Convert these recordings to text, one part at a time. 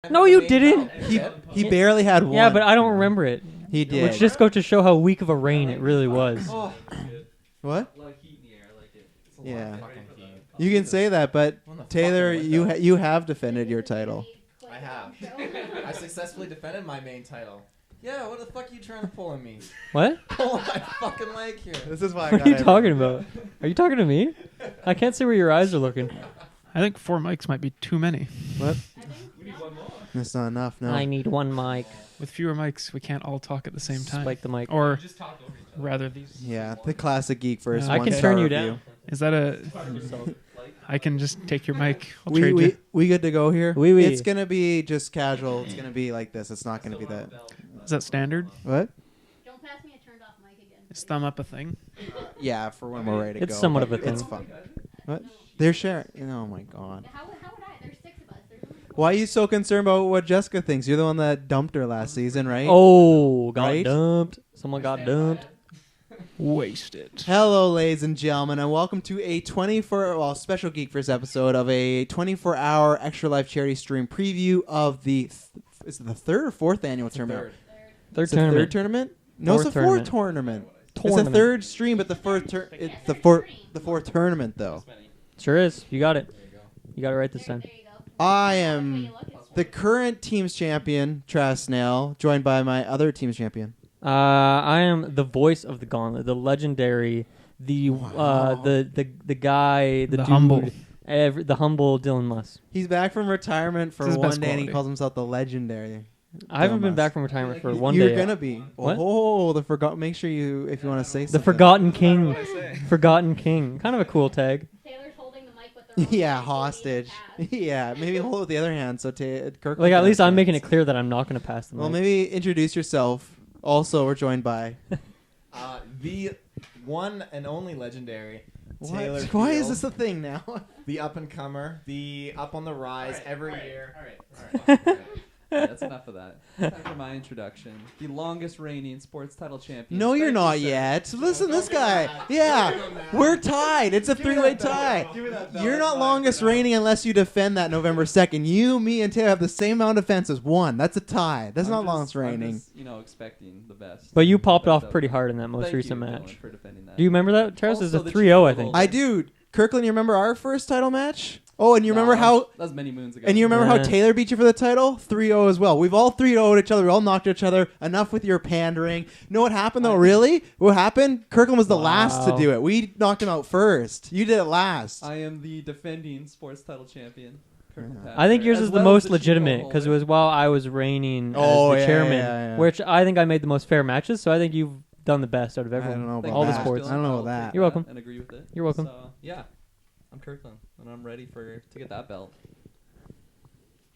No, you didn't. He barely had one. Yeah, but I don't remember it. He did. Which just goes to show how weak of a reign it really was. What? A lot of heat in the air, I like it. It's a Yeah. lot of fucking heat. You can say that, but When the fuck Taylor, am I you that? you have defended your title. I have. I successfully defended my main title. Yeah, what the fuck are you trying to pull on me? What? Pull on my fucking leg here. This is why I What got are you it. talking about? Are you talking to me? I can't see where your eyes are looking. I think 4 mics might be too many. What? We need one more. That's not enough. No. I need one mic. With fewer mics, we can't all talk at the same time. Spike the mic. Or Just talk over each other. rather, these. Yeah, the classic GeekVerse. I can one-star turn you review. down. Is that a? I can just take your mic. I'll We trade you. we good to go here? Oui, oui. It's gonna be just casual. It's gonna be like this. It's not gonna be that. Is that standard? What? Don't pass me a turned off mic again. Is thumb up a thing? Yeah, for when we're ready to go. It's somewhat of a It's thing. fun. What? They're sharing. Oh my god. How would I? There's 6 of us. There's only 4. Why are you so concerned about what Jessica thinks? You're the one that dumped her last season, right? Oh, got Right? dumped. Someone got dumped. Wasted. Hello, ladies and gentlemen, and welcome to a special GeekVerse episode of a 24-hour Extra Life charity stream preview of the is it the 3rd or 4th annual tournament? Third It's the tournament. third tournament? No, it's the Fourth fourth tournament. It's the Tournament. third stream, but the fourth it's the fourth tournament though. Sure is. You got it. You got it right this time. There you go. I am the current team's champion, Travis Snell, joined by my other team's champion. I am the voice of the Gauntlet, the legendary, the guy, the dude, humble. the humble Dylan Muss. He's back from retirement for It's his one best day, and he quality. calls himself the legendary. I haven't Dylan been Muss. back from retirement for one You're day. gonna be. What? Oh, the forgot. Make sure you, if you want to say The something. Forgotten King. Forgotten King. Kind of a cool tag. Taylor's holding the mic with the wrong Yeah, hand, hostage. taking it Yeah, maybe hold it with the other hand. So Kirklin. Like, at can least have I'm making it chance. clear that I'm not going to pass the mic. Well, maybe introduce yourself. Also, we're joined by. The one and only legendary What? Taylor. Why is Field, this a thing now? the up and comer, the up on the rise every year? All right. Yeah, that's enough of that. Time for my introduction. The longest reigning sports title champion. No, you're Thank not you, sir. yet. Listen, this guy. Yeah, we're tied. It's a three-way tie. You're not longest reigning unless you defend that November 2nd. You, me, and Taylor have the same amount of defenses. One. That's a tie. That's not longest I'm reigning. just, expecting the best. But you popped But, off pretty hard in that most thank recent you, Dylan, match. for defending that. Do you remember that, Travis? It was a Also, the 3-0, I chief think. of I do. Kirklin, you remember our first title match? Oh, and you remember how... that was many moons ago. And you remember how Yeah. Taylor beat you for the title? 3-0 as well. We've all 3-0'd each other. We all knocked each other. Enough with your pandering. Know what happened, though? Really? What happened? Kirkland was the last to Wow. do it. We knocked him out first. You did it last. I am the defending sports title champion. Kirkland I think Packer, yours as is the well most as the chief legitimate because it holder. was while I was reigning Oh, as the yeah, chairman, yeah. which I think I made the most fair matches. So I think you've done the best out of I everyone. don't know Thank about all you, the that. sports. Dylan. I don't know I'll about that. take You're welcome. And agree with it. You're welcome. So, yeah, I'm Kirkland, and I'm ready to get that belt.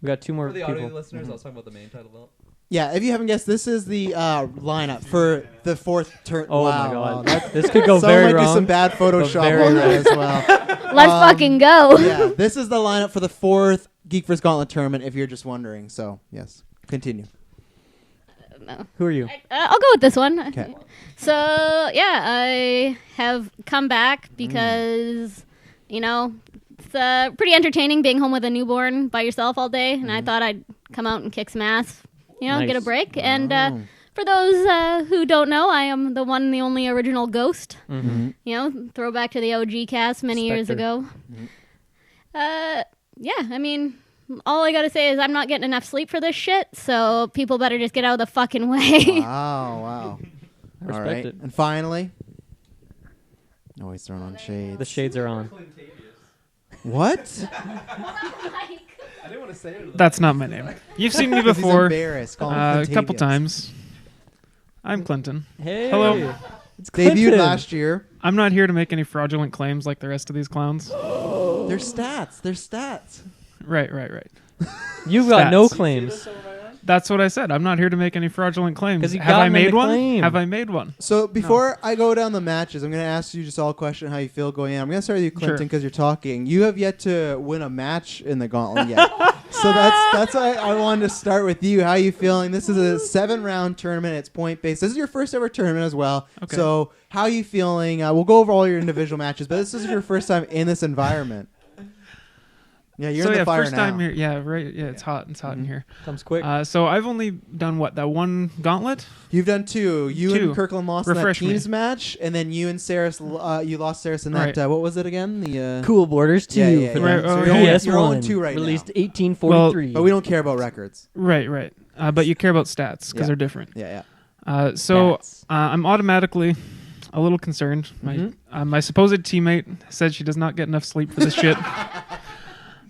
We got 2 more For the people. audio listeners, I was talking about the main title belt. Yeah, if you haven't guessed, this is the lineup for the fourth turn. Oh wow, my God, wow, that- this could go Someone very might wrong. do some bad Photoshop very on that right. as well. Let's Um, fucking go. Yeah, this is the lineup for the fourth GeekVerse Gauntlet Tournament, if you're just wondering. So, yes, continue. No. Who are you? I'll go with this one. Okay. So, yeah, I have come back because, it's pretty entertaining being home with a newborn by yourself all day. And I thought I'd come out and kick some ass, get a Nice. break. And Oh. for those who don't know, I am the one and the only original Ghost. Mm-hmm. Throwback to the OG cast many years Spectre. ago. Yeah, I mean, all I gotta say is I'm not getting enough sleep for this shit, so people better just get out of the fucking way. Wow. I respect All right. it. And finally, always throwing on shades. The shades are on. What? I didn't want to say it. That's not my name. You've seen me 'Cause he's before embarrassed. Call him a couple Quintavious. times. I'm Clinton. Hey. Hello. It's Debuted Clinton. last year. I'm not here to make any fraudulent claims like the rest of these clowns. They're stats. They're stats. Right. You've got no Stats. claims. That's what I said. I'm not here to make any fraudulent claims. 'Cause you Have got I them in made the one? claim. Have I made one? So before I go down the matches, I'm going to ask you just all a question how you feel going in. I'm going to start with you, Clinton, Sure. because you're talking. You have yet to win a match in the Gauntlet yet. So that's why I wanted to start with you. How are you feeling? This is a 7-round tournament. It's point-based. This is your first ever tournament as well. Okay. So how are you feeling? We'll go over all your individual matches, but this is your first time in this environment. Yeah, you're so in the fire first now. time here. Yeah, right. Yeah, it's hot. It's hot in here. Comes quick. So I've only done that one gauntlet. You've done 2. You Two. and Kirklin lost in that Refresh me. teams match, and then you and Saris, you lost Saris in that. Right. What was it again? The Cool Borders 2. Yeah. for Right, the oh, you're, yeah. only, PS1. you're 0-2 right Released now. 1843. But we don't care about records. Right. But you care about stats because Yeah. they're different. Yeah. So Stats. I'm automatically a little concerned. My supposed teammate said she does not get enough sleep for this shit.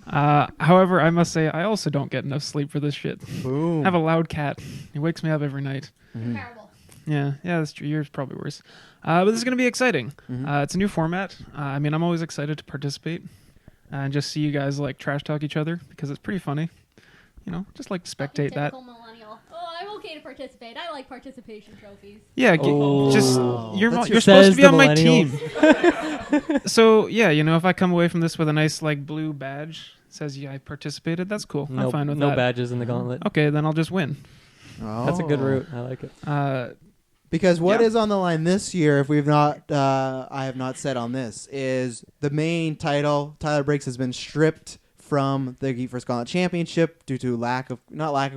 However, I must say I also don't get enough sleep for this shit. Boom. I have a loud cat. He wakes me up every night. Terrible. Yeah, that's true. Yours probably worse. But this is going to be exciting. It's a new format. I mean, I'm always excited to participate and just see you guys like trash talk each other because it's pretty funny. You know, just like to spectate that. Typical millennial. Oh, I'm okay to participate. I like participation trophies. Yeah, just That's you're your- supposed to Says be the on my millennial. team. So yeah, if I come away from this with a nice like blue badge that says I participated, that's cool. I'm fine with no that. badges in the gauntlet. Okay, then I'll just win. That's a good route. I like it. Because what Yeah. is on the line this year, if we've not, I have not said on this, is the main title. Tyler Briggs has been stripped from the GeekVerse Gauntlet Championship due to lack of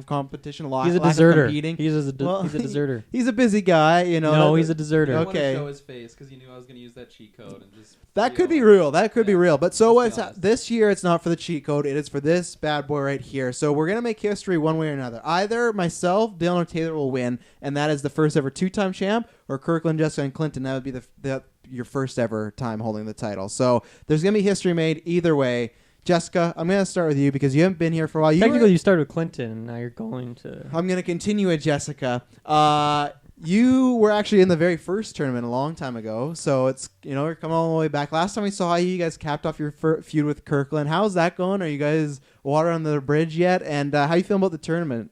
competition, He's a lack deserter. of competing. He's a Well, he's a deserter. He's a busy guy, No, that- he's a deserter. I want Okay. to show his face because he knew I was going to use that cheat code and just. That could be feel- real. That could be Yeah. real. But so Let's be what's honest. this year? It's not for the cheat code. It is for this bad boy right here. So we're gonna make history one way or another. Either myself, Dylan, or Taylor will win, and that is the first ever 2-time champ, or Kirklin, Jessica, and Clinton. That would be your first ever time holding the title. So there's gonna be history made either way. Jessica, I'm gonna start with you because you haven't been here for a while. Technically, you started with Clinton, and now you're going to. I'm gonna continue with Jessica. You were actually in the very first tournament a long time ago, so it's we're coming all the way back. Last time we saw you guys capped off your feud with Kirklin. How's that going? Are you guys water under the bridge yet? And how you feel about the tournament?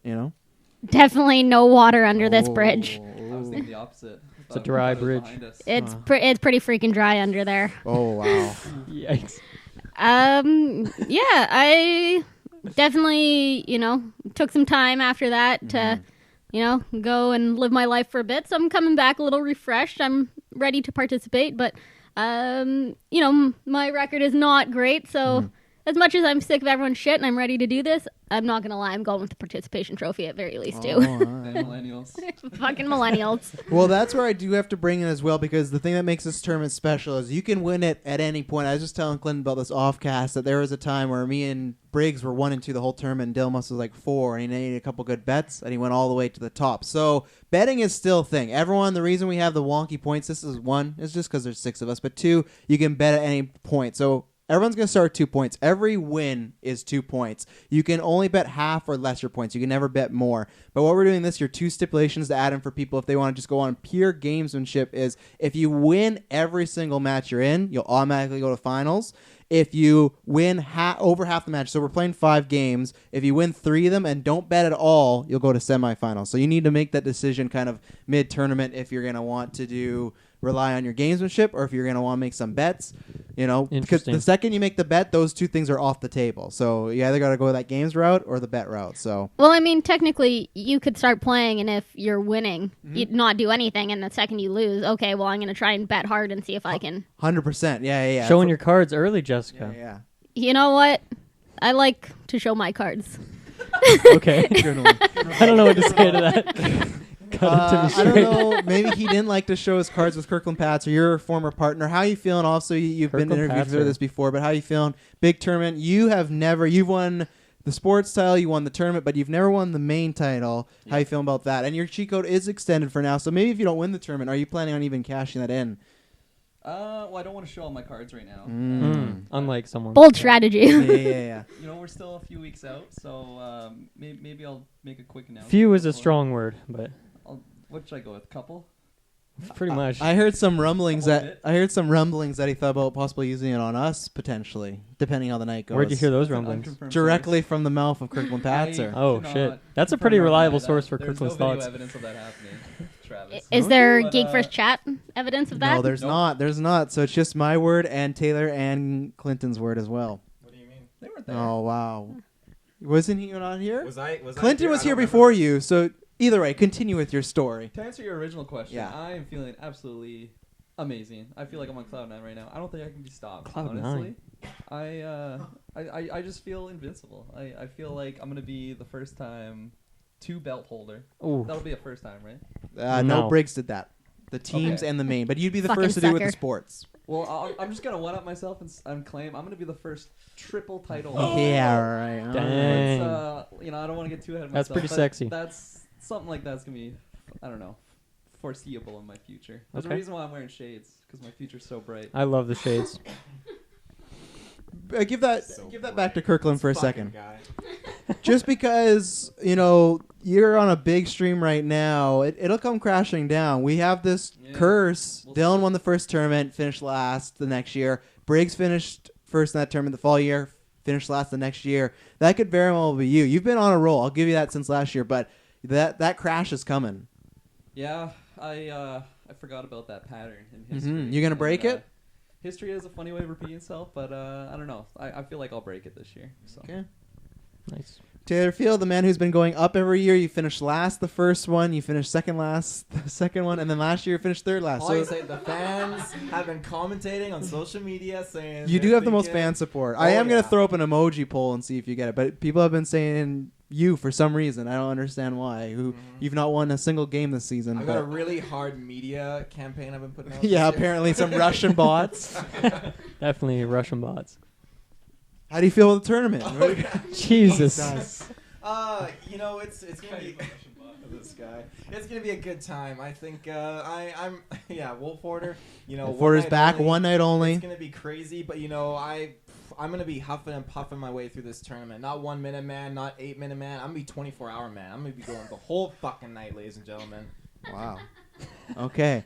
Definitely no water under this bridge. I was thinking the opposite. It's a dry bridge. It's it's pretty freaking dry under there. Oh wow! Yikes. Yeah, I definitely, took some time after that to, go and live my life for a bit. So I'm coming back a little refreshed. I'm ready to participate, but, my record is not great. So as much as I'm sick of everyone's shit and I'm ready to do this, I'm not going to lie. I'm going with the participation trophy at very least, too. Millennials. Fucking millennials. Well, that's where I do have to bring in as well, because the thing that makes this tournament special is you can win it at any point. I was just telling Clinton about this off-cast that there was a time where me and Briggs were 1 and 2 the whole tournament, and Dilmus was like 4, and he needed a couple good bets, and he went all the way to the top. So betting is still a thing. Everyone, the reason we have the wonky points, this is 1, is just because there's 6 of us, but 2, you can bet at any point. So everyone's going to start at 2 points. Every win is 2 points. You can only bet half or lesser points. You can never bet more. But what we're doing this year, 2 stipulations to add in for people if they want to just go on pure gamesmanship is if you win every single match you're in, you'll automatically go to finals. If you win over half the match, so we're playing 5 games, if you win 3 of them and don't bet at all, you'll go to semifinals. So you need to make that decision kind of mid-tournament if you're going to want to rely on your gamesmanship or if you're going to want to make some bets, because Interesting. the second you make the bet, those 2 things are off the table. So you either got to go that games route or the bet route. So Well, I mean, technically, you could start playing, and if you're winning, you'd not do anything, and the second you lose, okay, well, I'm going to try and bet hard and see if I can. 100%. Yeah. Showing your cards early, Jessica. Yeah. You know what? I like to show my cards. Okay. I don't know what to say to that. Cut it to me I straight. don't know. Maybe he didn't like to show his cards with Kirklin Patz or your former partner. How you feeling? Also, you've been Kirklin interviewed for Patzer. this before, but how you feeling? Big tournament. You've won the sports title, you won the tournament, but you've never won the main title. Yeah. How you feeling about that? And your cheat code is extended for now, so maybe if you don't win the tournament, are you planning on even cashing that in? Well, I don't want to show all my cards right now. Unlike someone. Bold strategy. Yeah. We're still a few weeks out, so maybe I'll make a quick announcement. Few is a before- strong word, but What should I go with? Couple? pretty much. I heard some rumblings Hold that it. he thought about possibly using it on us potentially, depending how the night goes. Where'd you hear those That's an rumblings? unconfirmed Directly from the mouth of Kirklin Patzer. Oh, do shit. not That's a confirm pretty or deny reliable that. source for There's Kirklin's no video thoughts. evidence of that happening, Travis. Is there But, GeekVerse chat evidence of that? No, there's Nope. not. There's not. So it's just my word and Taylor and Clinton's word as well. What do you mean? They weren't there. Oh wow, wasn't he not here? Was I Clinton was I here don't before remember. you. So either way, continue with your story. To answer your original question, Yeah. I am feeling absolutely amazing. I feel like I'm on cloud 9 right now. I don't think I can be stopped. Cloud honestly. I just feel invincible. I feel like I'm gonna be the first time 2 belt holder. Ooh. That'll be a first time, right? No, No. Briggs did that. The teams Okay. and the main, but you'd be the Fucking first to do it with the sucker. sports. Well, I'm just gonna one up myself and claim I'm gonna be the first triple title. Yeah, right. all Dang. right. It's, I don't want to get too ahead of That's myself. pretty but sexy. That's something like that's gonna be, I don't know, foreseeable in my future. There's Okay. a reason why I'm wearing shades because my future's so bright. I love the shades. Give that So back to bright. Kirkland for a Fucking second. guy. Just because you're on a big stream right now, it'll come crashing down. We have this Yeah. curse. We'll Dylan see. won the first tournament, finished last the next year. Briggs finished first in that tournament the fall year, finished last the next year. That could very well be you. You've been on a roll. I'll give you that since last year, but that crash is coming. Yeah, I forgot about that pattern in history. You gonna break it? History has a funny way of repeating itself, but I don't know. I feel like I'll break it this year. So. Okay. Nice. Taylor Field, the man who's been going up every year. You finished last the first one. You finished second last the second one, and then last year you finished third last. All I So say, the fans have been commentating on social media saying you do they're have the most thinking- fan support. Oh, I am going yeah. to throw up an emoji poll and see if you get it, but people have been saying you for some reason. I don't understand why. You've not won a single game this season. I've got a but- really hard media campaign I've been putting out. yeah, this year. apparently some Russian bots. Definitely Russian bots. How do you feel with the tournament? Jesus. It's gonna be this guy. It's gonna be a good time. I think I'm Wolf Order. Porter's back, one night only. It's gonna be crazy, but I'm gonna be huffing and puffing my way through this tournament. Not 1 minute man, not 8 minute man. I'm gonna be 24-hour man. I'm gonna be going the whole fucking night, ladies and gentlemen. Wow. Okay.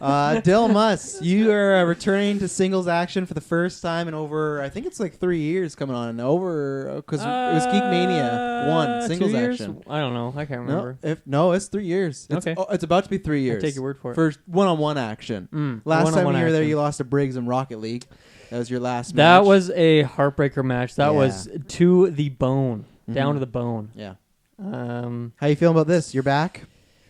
Dill Muss, you are returning to singles action for the first time in over, I think it's like 3 years coming on over, because it was Geek Mania 1 singles 2 years? action. I don't know. I can't remember. It's 3 years. Okay. It's about to be 3 years. take your word for it. For one-on-one action. Last time One-on-one you were there, action. you lost to Briggs in Rocket League. That was your last match. That was a heartbreaker match. That Yeah. was to the bone, down Mhm. to the bone. Yeah. Um, How you feeling about this? You're back?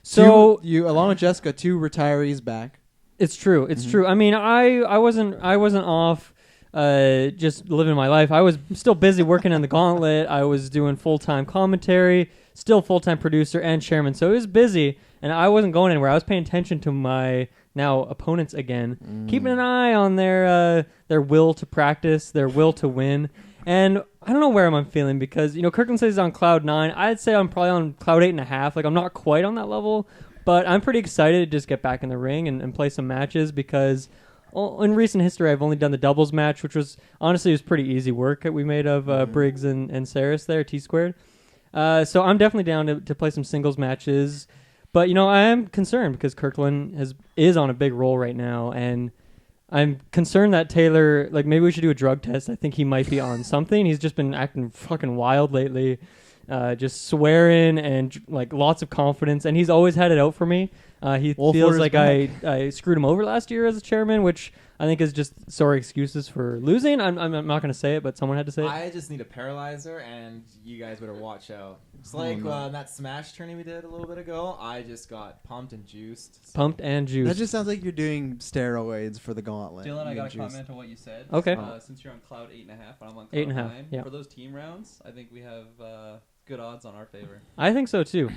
so you along with Jessica, 2 retirees back. it's true. It's Mhm. true. I mean, I wasn't off just living my life. I was still busy working on the Gauntlet. I was doing full-time commentary, still full-time producer and chairman. So it was busy, and I wasn't going anywhere. I was paying attention to my now opponents again, keeping an eye on their will to practice, their will to win. And I don't know where I'm feeling because, Kirkland says he's on cloud 9. I'd say I'm probably on cloud 8.5. Like, I'm not quite on that level, but I'm pretty excited to just get back in the ring and play some matches because in recent history, I've only done the doubles match, which was honestly pretty easy work that we made of Briggs and Saris there, T-squared. So I'm definitely down to play some singles matches. But, I am concerned because Kirkland is on a big roll right now, and I'm concerned that Taylor, maybe we should do a drug test. I think he might be on something. He's just been acting fucking wild lately, just swearing and, lots of confidence, and he's always had it out for me. He Wolf feels Order's like I screwed him over last year as a chairman, which I think is just sorry excuses for losing. I'm not going to say it, but someone had to say it. I just need a paralyzer, and you guys better watch out. It's like that Smash tourney we did a little bit ago. I just got pumped and juiced. Pumped and juiced. That just sounds like you're doing steroids for the Gauntlet. Dylan, I You got a juice. comment on what you said. Okay. Since you're on cloud 8.5 and I'm on cloud 8.5, 9, yeah. for those team rounds, I think we have good odds on our favor. I think so too.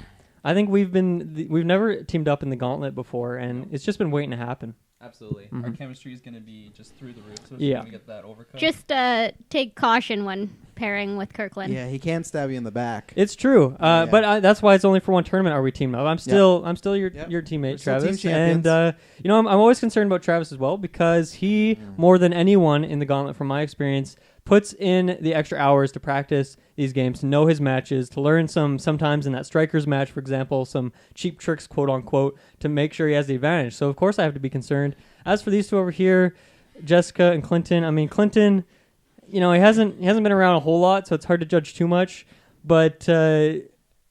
I think we've never teamed up in the Gauntlet before, and it's just been waiting to happen. Absolutely. Our Mhm. chemistry is going to be just through the roof, so Yeah. we're going to get that overcut. Just take caution when pairing with Kirkland. Yeah, he can't stab you in the back. It's true, Yeah. but that's why it's only for one tournament. Are we teamed up? I'm still your Yep. your teammate, We're still Travis, team and champions. I'm always concerned about Travis as well because he more than anyone in the Gauntlet, from my experience, puts in the extra hours to practice these games, to know his matches, to learn sometimes in that strikers match, for example, some cheap tricks, quote unquote, to make sure he has the advantage. So of course I have to be concerned. As for these two over here, Jessica and Clinton, I mean Clinton, he hasn't been around a whole lot, so it's hard to judge too much. But I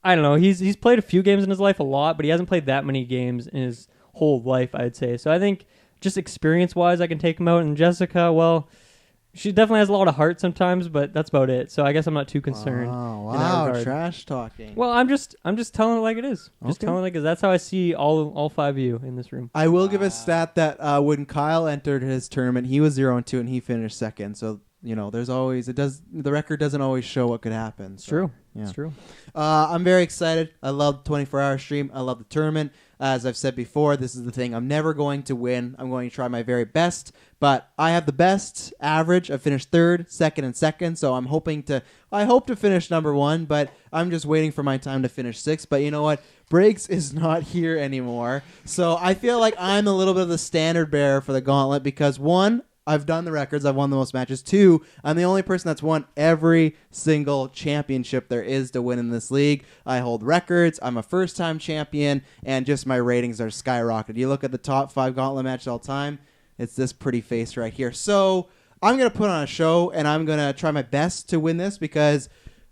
don't know. He's played a few games in his life, a lot, but he hasn't played that many games in his whole life, I'd say. So I think just experience-wise, I can take him out. And Jessica, well, She definitely has a lot of heart sometimes, but that's about it. So I guess I'm not too concerned. Oh, in that wow, regard. trash talking. Well, I'm just telling it like it is. Just Okay. telling it like it is. That's how I see all 5 of you in this room. I will give a stat that when Kyle entered his tournament, he was 0-2 and he finished second. So there's always the record doesn't always show what could happen. It's So, true. Yeah. It's true. I'm very excited. I love the 24-hour stream. I love the tournament. As I've said before, this is the thing. I'm never going to win. I'm going to try my very best. But I have the best average. I've finished third, second, and second. So I hope to finish number 1, but I'm just waiting for my time to finish 6th. But you know what? Briggs is not here anymore. So I feel like I'm a little bit of the standard bearer for the gauntlet because 1, I've done the records. I've won the most matches. 2, I'm the only person that's won every single championship there is to win in this league. I hold records. I'm a first-time champion, and just my ratings are skyrocketed. You look at the top 5 gauntlet matches all time, it's this pretty face right here. So I'm going to put on a show, and I'm going to try my best to win this because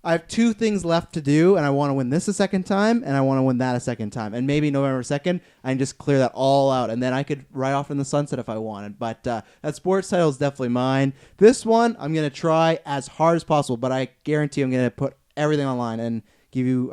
I have 2 things left to do, and I want to win this a second time, and I want to win that a second time. And maybe November 2nd, I can just clear that all out, and then I could ride off in the sunset if I wanted. But that sports title is definitely mine. This one, I'm going to try as hard as possible, but I guarantee I'm going to put everything online and give you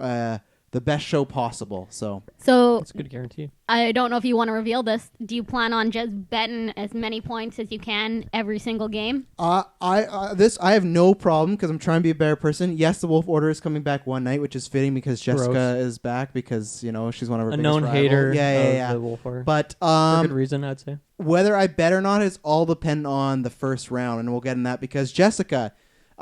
the best show possible. So That's a good guarantee. I don't know if you want to reveal this. Do you plan on just betting as many points as you can every single game? I have no problem because I'm trying to be a better person. Yes, the Wolf Order is coming back one night, which is fitting because Jessica Gross. is back because she's one of our A biggest known rival. hater Yeah. of the Wolf Order. But For good reason, I'd say. whether I bet or not is all dependent on the first round, and we'll get in that because Jessica,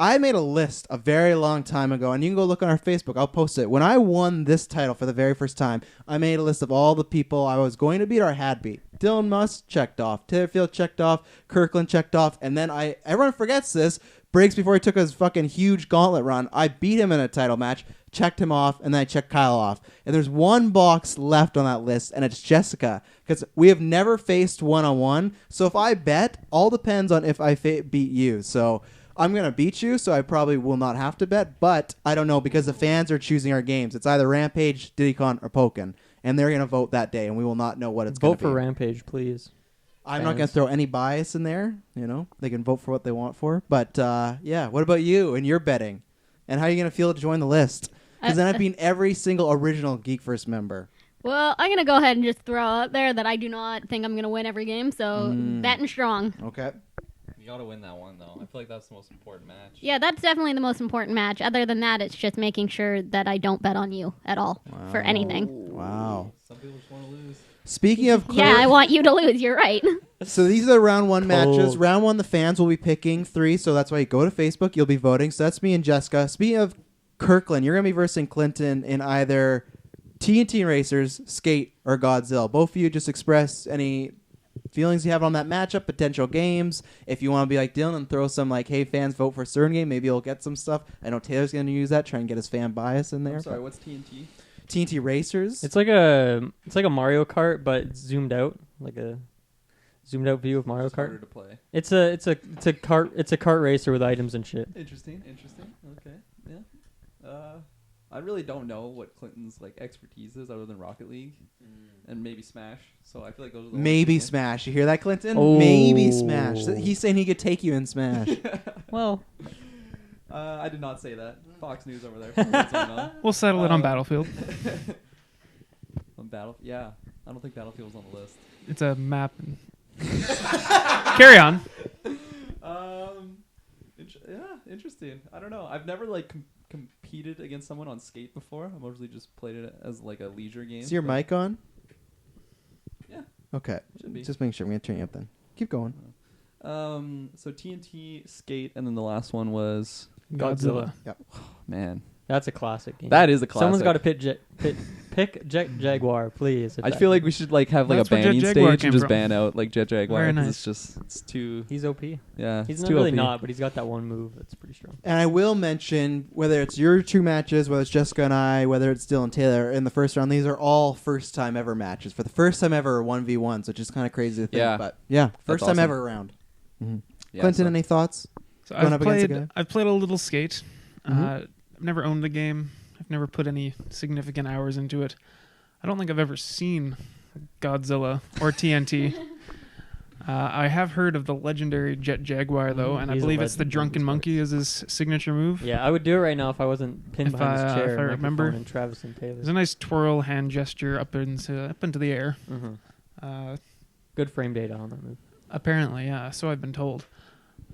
I made a list a very long time ago, and you can go look on our Facebook. I'll post it. When I won this title for the very first time, I made a list of all the people I was going to beat or had beat. Dylan Musk checked off. Taylorfield checked off. Kirklin checked off. And then everyone forgets this. Briggs, before he took his fucking huge gauntlet run, I beat him in a title match, checked him off, and then I checked Kyle off. And there's one box left on that list, and it's Jessica. Because we have never faced one-on-one. So if I bet, all depends on if I beat you. So I'm going to beat you, so I probably will not have to bet, but I don't know because the fans are choosing our games. It's either Rampage, DiddyCon, or Pokken, and they're going to vote that day, and we will not know what it's going to be. Vote for Rampage, please. I'm not going to throw any bias in there. They can vote for what they want for. But, what about you and your betting? And how are you going to feel to join the list? Because then I've been every single original GeekVerse member. Well, I'm going to go ahead and just throw out there that I do not think I'm going to win every game, so betting strong. Okay. You gotta win that one, though. I feel like that's the most important match. Yeah, that's definitely the most important match. Other than that, it's just making sure that I don't bet on you at all for anything. Wow. Some people just want to lose. Speaking of Yeah, I want you to lose. You're right. So these are the round 1 matches. Cold. Round 1, the fans will be picking 3, so that's why you go to Facebook. You'll be voting. So that's me and Jessica. Speaking of Kirklin, you're going to be versing Clinton in either TNT Racers, Skate, or Godzilla. Both of you just express any feelings you have on that matchup, potential games. If you want to be like Dylan and throw some hey, fans, vote for a certain game, maybe you'll get some stuff. I know Taylor's going to use that, try and get his fan bias in there. I'm sorry, what's TNT? TNT Racers. It's like a Mario Kart, but it's zoomed out, like a zoomed out view of Mario It's harder Kart. to play. It's a kart racer with items and shit. Interesting. Okay. Yeah. I really don't know what Clinton's expertise is other than Rocket League and maybe Smash. So I feel like those are the only Maybe two games. Smash. You hear that, Clinton? Oh. Maybe Smash. He's saying he could take you in Smash. Well, I did not say that. Fox News over there. What's going on? We'll settle it on Battlefield. On yeah. I don't think Battlefield's on the list. It's a map. Carry on. Interesting. I don't know. I've never competed against someone on Skate before. I've mostly just played it as a leisure game. Is your but- mic on? Yeah. Okay. Should be. Just making sure. I'm going to turn you up then. Keep going. So TNT, Skate, and then the last one was Godzilla. man. that's a classic game. That is a classic. Someone's got to pick Jet Jaguar, please. I feel like we should have That's a where Jet banning Jaguar stage came and just from. ban out Jet Jaguar. Very 'cause nice. It's too he's OP. yeah. He's it's not too really OP. not, but he's got that one move that's pretty strong. And I will mention, whether it's your 2 matches, whether it's Jessica and I, whether it's Dylan Taylor in the first round, these are all first-time ever matches. For the first time ever, 1v1s, which is kind of crazy to think. Yeah. But yeah, first time awesome. ever around. Yeah, Clinton, so- any thoughts? So Going I've up against a played. guy? I've played a little Skate. Mhm. I've never owned the game. I've never put any significant hours into it. I don't think I've ever seen Godzilla or TNT. I have heard of the legendary Jet Jaguar though, and I He's a believe it's the legend in Drunken these Monkey is his signature move. Yeah, I would do it right now if I wasn't pinned If behind I- this chair. if I remember. And Travis and Taylor. There's a nice twirl hand gesture up into the air. Good frame data on that move. Apparently, yeah. So I've been told.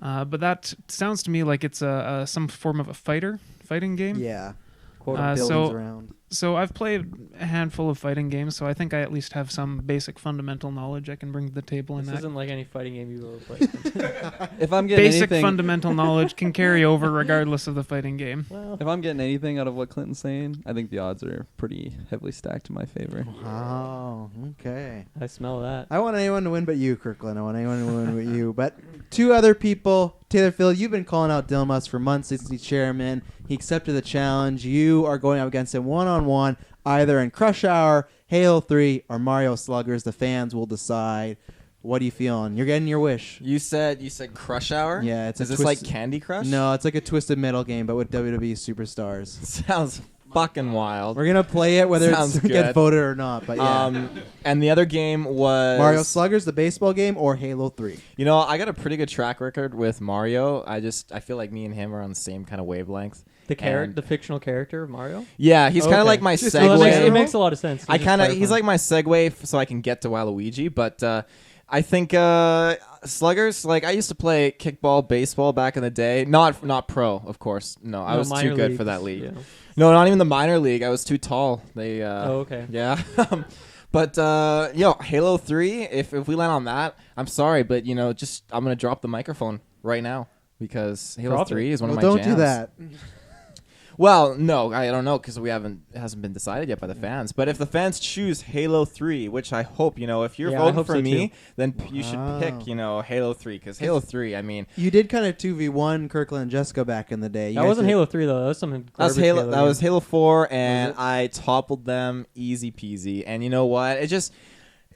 But that sounds to me like it's some form of a fighting game. Yeah. Quote Buildings so around. So I've played a handful of fighting games, so I think I at least have some basic fundamental knowledge I can bring to the table in This that. isn't like any fighting game you've ever played. If I'm getting Basic anything, fundamental knowledge can carry over regardless of the fighting game. Well, if I'm getting anything out of what Clinton's saying, I think the odds are pretty heavily stacked in my favor. Oh, okay. I smell that. I want anyone to win but you, Kirklin. I want anyone to win but you. But two other people, Taylor Phil, you've been calling out Dylan Musk for months since he's chairman. He accepted the challenge. You are going up against him one-on-one, either in Crush Hour, Halo 3, or Mario Sluggers. The fans will decide. What are you feeling? You're getting your wish. You said Crush Hour? Yeah, it's Is a this like twisted- Candy Crush? No, it's like a Twisted Metal game, but with WWE superstars. Sounds fucking wild. We're gonna play it whether Sounds it's good. get voted or not. But yeah, And the other game was Mario Sluggers, the baseball game, or Halo 3. You know, I got a pretty good track record with Mario. I feel like me and him are on the same kind of wavelength. The fictional character of Mario. Yeah, he's kind Okay. of like my Just- Well, segue. it makes a lot of sense. he's Just like my segue so I can get to Waluigi, but I think Sluggers, like I used to play kickball, baseball back in the day. Not pro, of course. No, I was too good for that league. Yeah. No, not even the minor league. I was too tall. They Oh, okay. yeah. But Halo 3, if we land on that, I'm sorry, but just I'm going to drop the microphone right now because Halo Drop 3 it. is one Well, of my don't jams. do that. Well, no, I don't know because it hasn't been decided yet by the fans. But if the fans choose Halo 3, which I hope, if you're Yeah, I voting hope for so me, too. then you should pick, Wow. Halo 3 because Halo 3, I mean, You did kind of 2v1 Kirkland and Jessica back in the day. You That guys wasn't did- Halo 3 though. That was something. that was garbage Halo. That was game. Halo 4, and it? I toppled them easy peasy. And you know what? It just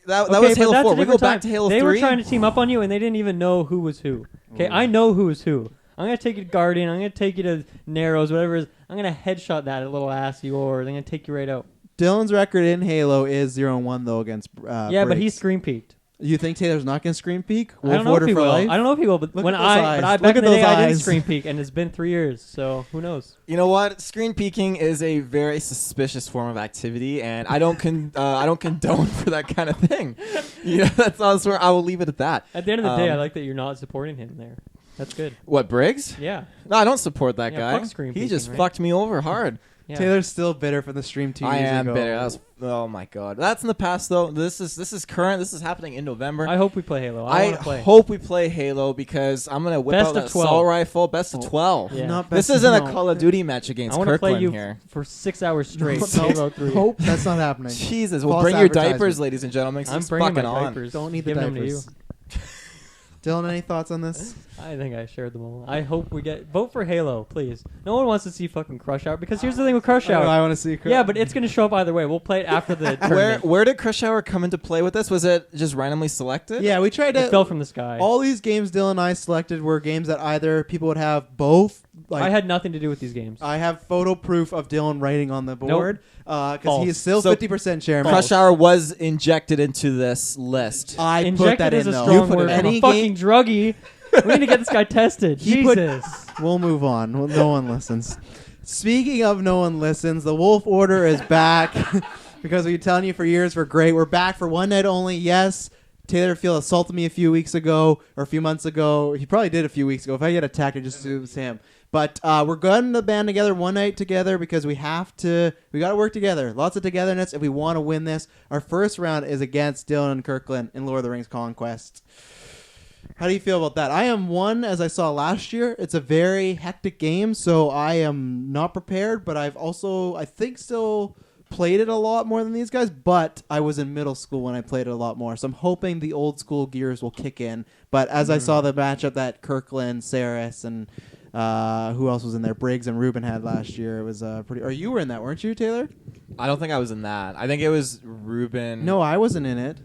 that Okay, was but Halo that's 4. a We go different back time. to Halo They 3. were trying to team up on you, and they didn't even know who was who. Okay, I know who is who. I'm gonna take you to Guardian. I'm gonna take you to Narrows. Whatever it is. I'm gonna headshot that little ass of yours. I'm gonna take you right out. Dylan's record in Halo is 0-1 though against Yeah, but Briggs. he's screen peeked. You think Taylor's not going to screen peek? I don't know if he will. I don't know if he will. But Look when at those I eyes. back Look in at the day, those I didn't eyes. screen peek, and it's been 3 years. So who knows? You know what? Screen peeking is a very suspicious form of activity, and I don't condone for that kind of thing. That's where I will leave it at that. At the end of the day, I like that you're not supporting him there. That's good. What, Briggs? Yeah. No, I don't support that Yeah, guy. fuck screen He peeking, just right? fucked me over hard. Yeah. Taylor's still bitter from the stream 2 I years am ago. bitter. Oh my god, that's in the past though. This is current. This is happening in November. I hope we play Halo. I I want to play. hope we play Halo because I'm gonna whip Best out of that 12. assault rifle. Best of 12. Yeah. Not This best isn't a no. Call of Duty match against I want to play Kirkland you here. for 6 hours straight. Nope. Halo 3. Nope, that's not happening. Jesus, well, False bring your advertisement. diapers, ladies and gentlemen. 'cause I'm it's bringing my fucking on. diapers. Don't need the Giving them to diapers. Dylan, any thoughts on this? I think I shared them all. I hope we vote for Halo, please. No one wants to see fucking Crush Hour because here's the thing with Crush Hour. I want to see. Yeah, but it's gonna show up either way. We'll play it after the tournament. Where did Crush Hour come into play with this? Was it just randomly selected? Yeah, we tried It to. fell from the sky. All these games Dylan and I selected were games that either people would have both. Like I had nothing to do with these games. I have photo proof of Dylan writing on the board because False. he is still So 50% chairman. Crush Hour was injected into this list. I Injected put that is in a though. strong put word. it I'm in. a fucking druggie. We need to get this guy tested. He put- Jesus. We'll move on. Well, no one listens. Speaking of no one listens, the Wolf Order is back because we've been telling you for years we're great. We're back for one night only. Yes, Taylor Field assaulted me a few weeks ago or a few months ago. He probably did a few weeks ago. If I get attacked, it just was him. But we're going to band together one night together because we got to work together. Lots of togetherness if we want to win this. Our first round is against Dylan and Kirklin in Lord of the Rings Conquest. How do you feel about that? I am one, as I saw last year. It's a very hectic game, so I am not prepared, but I've also, I think, still played it a lot more than these guys, but I was in middle school when I played it a lot more, so I'm hoping the old school gears will kick in. But as I saw the matchup that Kirkland, Saris, and who else was in there? Briggs and Ruben had last year. It was pretty... Or you were in that, weren't you, Taylor? I don't think I was in that. I think it was Ruben. No, I wasn't in it.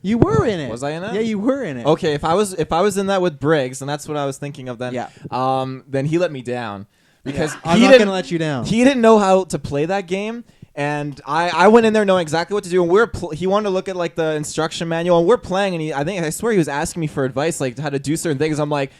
You were in it. Was I in it? Yeah, you were in it. Okay, if I was in that with Briggs, and that's what I was thinking of then. Yeah. Then he let me down because I'm he not didn't going to let you down. he didn't know how to play that game, And I went in there knowing exactly what to do, and he wanted to look at like the instruction manual, and we're playing, and I swear he was asking me for advice, like how to do certain things. I'm like,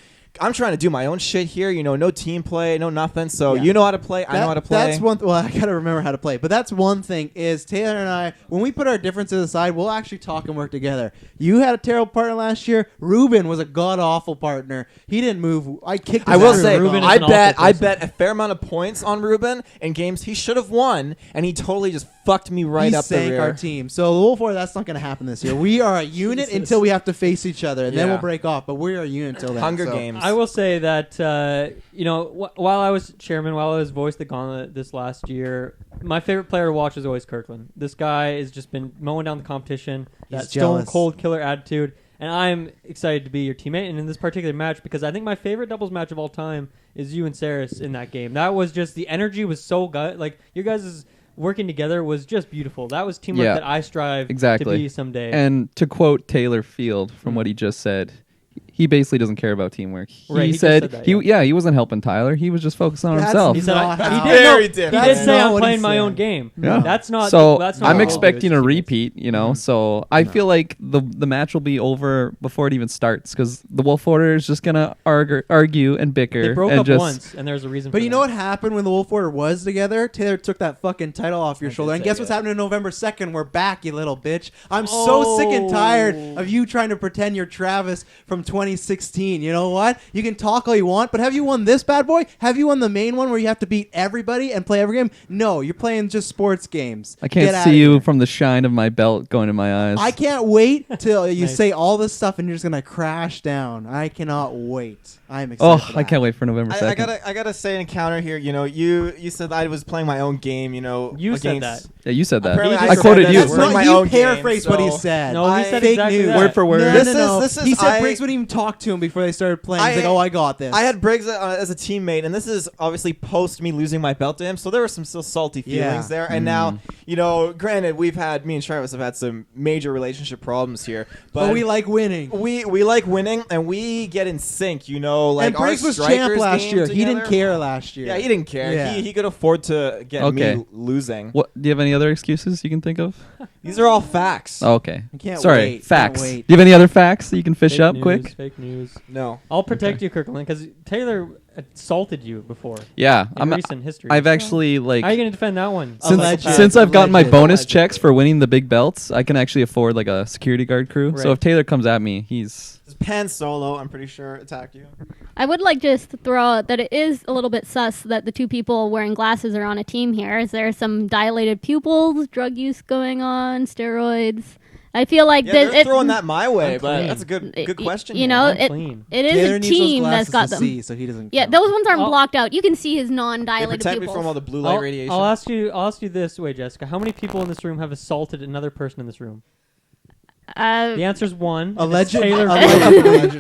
I'm trying to do my own shit here, no team play, no nothing. So you know how to play, I know how to play. That's one. Well, I gotta remember how to play. But that's one thing is Taylor and I, when we put our differences aside, we'll actually talk and work together. You had a terrible partner last year. Ruben was a god awful partner. He didn't move. I kicked. I will say, Ruben is I an bet a fair amount of points on Ruben in games he should have won, and he totally just fucked me right he up the sank rear. our team. So the Wolf Order, that's not going to happen this year. We are a unit until we have to face each other, and then we'll break off. But we are a unit until then. Hunger Games. I will say that while I was chairman, while I was voiced the Gauntlet this last year, my favorite player to watch is always Kirklin. This guy has just been mowing down the competition. That stone cold killer attitude, and I'm excited to be your teammate. And in this particular match, because I think my favorite doubles match of all time is you and Saris in that game. That was just the energy was so good. Like your guys' working together was just beautiful. That was teamwork that I strive to be someday. And to quote Taylor Field from what he just said, he basically doesn't care about teamwork. Right, he said that, he wasn't helping Tyler. He was just focusing on himself. He said, very he different. did say I'm playing my own game. Yeah. That's not. So that's not I'm what expecting I'll a do as repeat. So I feel like the match will be over before it even starts because the Wolf Order is just gonna argue and bicker. They broke and up just, once, and there's a reason. But for you know what happened when the Wolf Order was together? Taylor took that fucking title off your shoulder. And guess what's happening November 2nd? We're back, you little bitch. I'm so sick and tired of you trying to pretend you're Travis from 2016. You know what? You can talk all you want, but have you won this bad boy? Have you won the main one where you have to beat everybody and play every game? No, you're playing just sports games. I can't see you from the shine of my belt going in my eyes. I can't wait till you say all this stuff and you're just gonna crash down. I cannot wait. I'm excited. Oh, I can't wait for November 2nd. I gotta say an encounter here. You said I was playing my own game. You said that. Yeah, you said that. Apparently I quoted you. That's not, you paraphrased what he said. No, he said fake exactly news. that. Word for word. No. This is he said Briggs wouldn't even talk to him before they started playing. He's like, oh, I got this. I had Briggs as a teammate, and this is obviously post me losing my belt to him, so there were some still salty feelings there. And now, granted, me and Travis have had some major relationship problems here, but we like winning. We like winning, and we get in sync. Like and Briggs was champ last year. He didn't care last year. Yeah, he didn't care. Yeah. He could afford to get me losing. What? Do you have any other excuses you can think of? These are all facts. Oh, okay. I can't Sorry, wait. facts. Can't Do wait. you have any other facts that you can fish Fake up news, quick? Fake news. No. I'll protect you, Kirkland, because Taylor assaulted you before. Yeah, in recent history. I've actually How are you going to defend that one? since I've gotten my bonus checks for winning the big belts, I can actually afford like a security guard crew. Right. So if Taylor comes at me, he's Pan Solo, I'm pretty sure, attacked you. I would like just to throw out that it is a little bit sus that the two people wearing glasses are on a team here. Is there some dilated pupils, drug use going on, steroids? I feel like they're throwing that my way, I'm but clean. that's a good question. You know, I'm clean. it is Taylor a needs those team that's glasses got to them. see, so he doesn't. Yeah, count. those ones aren't I'll- blocked out. You can see his They non-dilated protect me pupils. from all the blue light radiation. I'll ask you this way, Jessica. How many people in this room have assaulted another person in this room? The answer is one. Allegedly, Taylor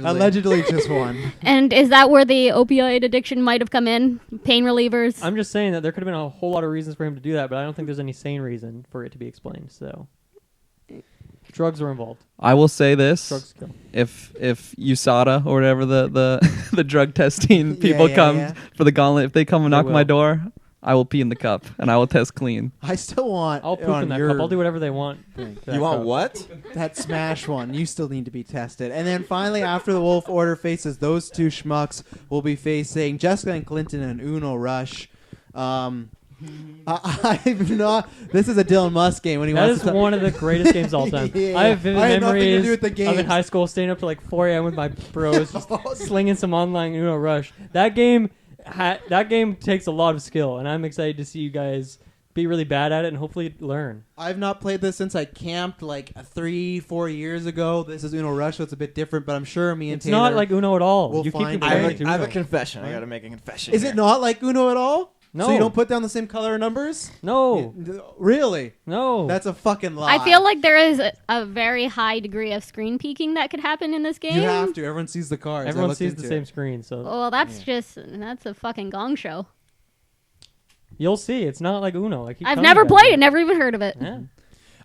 allegedly just one. And is that where the opioid addiction might have come in? Pain relievers? I'm just saying that there could have been a whole lot of reasons for him to do that, but I don't think there's any sane reason for it to be explained. So, drugs were involved. I will say this: Drugs kill. if USADA or whatever the the drug testing people come for the gauntlet, if they come and knock on my door, I will pee in the cup and I will test clean. I still want. I'll poop in that cup. I'll do whatever they want. You want what? That Smash one. You still need to be tested. And then finally, after the Wolf Order faces those two schmucks, we'll be facing Jessica and Clinton and Uno Rush. I've not. This is a Dylan Musk game when he That wants is to. one of the greatest games of all time. Yeah. I have vivid I had nothing to memories do with the of games. in high school staying up to like 4 a.m. with my bros, just slinging some online Uno Rush. That game takes a lot of skill, and I'm excited to see you guys be really bad at it and hopefully learn. I've not played this since I camped like 3-4 years ago. This is Uno Rush, so it's a bit different, but I'm sure me and It's Taylor. not like Uno at all. we'll You keep find comparing out. it to I have a Uno. confession. I gotta make a confession. Is here. it not like Uno at all? No. So you don't put down the same color numbers? No. Really? No. That's a fucking lie. I feel like there is a very high degree of screen peeking that could happen in this game. You have to. Everyone sees the cards. I Everyone looked sees the into same it. screen, so Well, that's a fucking gong show. you'll see. It's not like Uno. I've never played it, never even heard of it. Yeah.